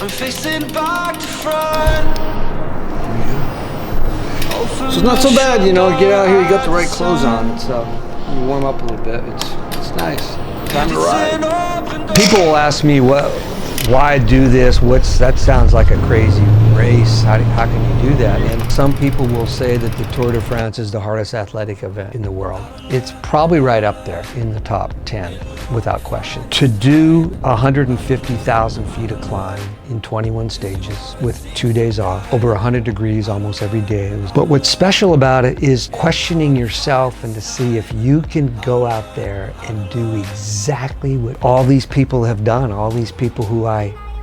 I'm facing back to front. So it's not so bad, you know, get out here, you got the right clothes on and stuff. You warm up a little bit, it's nice. Time to ride. People will ask me, why do this? That sounds like a crazy race. How can you do that? And some people will say that the Tour de France is the hardest athletic event in the world. It's probably right up there in the top 10, without question. To do 150,000 feet of climb in 21 stages with 2 days off, over 100 degrees almost every day. But what's special about it is questioning yourself and to see if you can go out there and do exactly what all these people have done, all these people who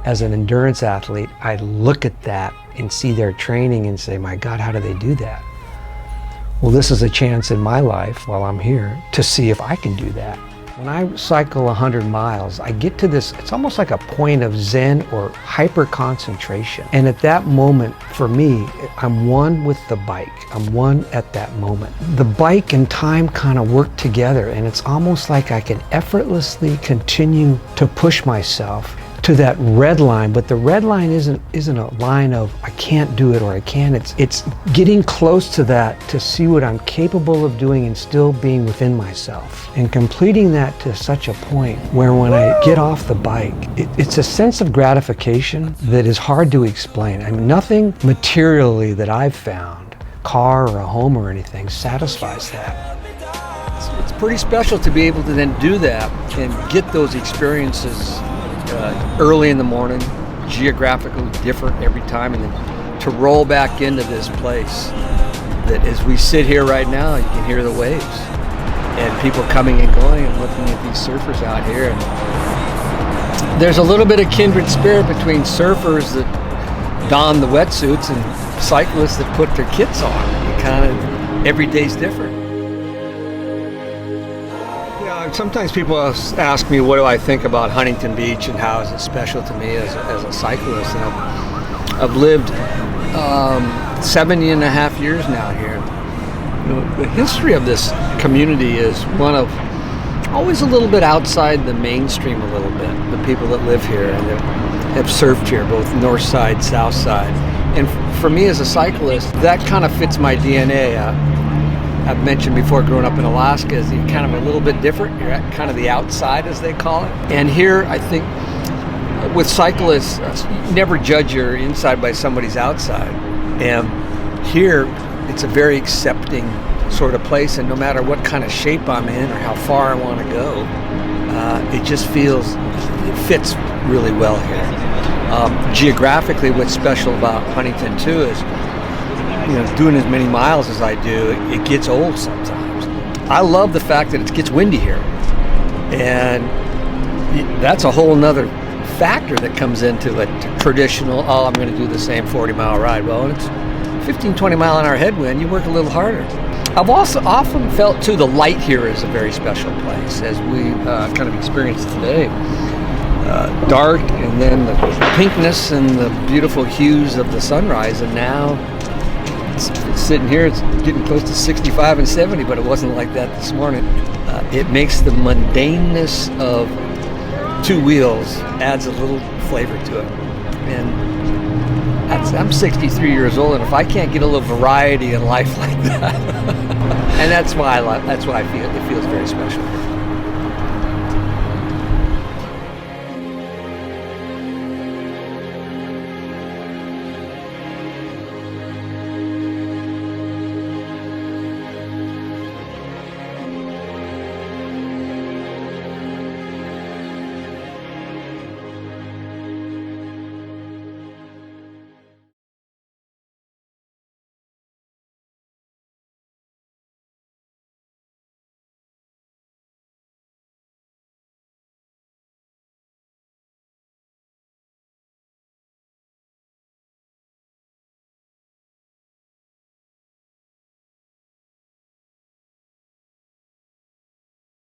as an endurance athlete, I look at that and see their training and say, my God, how do they do that? Well, this is a chance in my life while I'm here to see if I can do that. When I cycle 100 miles, I get to this, it's almost like a point of Zen or hyper concentration. And at that moment, for me, I'm one with the bike. I'm one at that moment. The bike and time kind of work together, and it's almost like I can effortlessly continue to push myself to that red line, but the red line isn't a line of I can't do it or I can. It's getting close to that to see what I'm capable of doing and still being within myself. And completing that to such a point where when I get off the bike, it's a sense of gratification that is hard to explain. I mean, nothing materially that I've found, car or a home or anything, satisfies that. It's pretty special to be able to then do that and get those experiences early in the morning, geographically different every time, and then to roll back into this place that as we sit here right now, you can hear the waves and people coming and going and looking at these surfers out here. And there's a little bit of kindred spirit between surfers that don the wetsuits and cyclists that put their kits on. It kind of, every day's different. Sometimes people ask me what do I think about Huntington Beach and how is it special to me as a cyclist. And I've lived 70.5 years now here. You know, the history of this community is one of always a little bit outside the mainstream a little bit. The people that live here and that have surfed here, both north side, south side. And for me as a cyclist, that kind of fits my DNA. I've mentioned before, growing up in Alaska is kind of a little bit different. You're at kind of the outside, as they call it. And here, I think, with cyclists, you never judge your inside by somebody's outside. And here, it's a very accepting sort of place, and no matter what kind of shape I'm in or how far I want to go, it just fits really well here. Geographically, what's special about Huntington, too, is doing as many miles as I do, it gets old sometimes. I love the fact that it gets windy here. And that's a whole nother factor that comes into a traditional, I'm going to do the same 40-mile ride. Well, when it's 15, 20-mile-an-hour headwind, you work a little harder. I've also often felt, too, the light here is a very special place, as we kind of experienced today. Dark, and then the pinkness and the beautiful hues of the sunrise, and now it's sitting here, it's getting close to 65 and 70, but it wasn't like that this morning. It makes the mundaneness of two wheels adds a little flavor to it. And I'm 63 years old, and if I can't get a little variety in life like that, and that's why I feel it feels very special.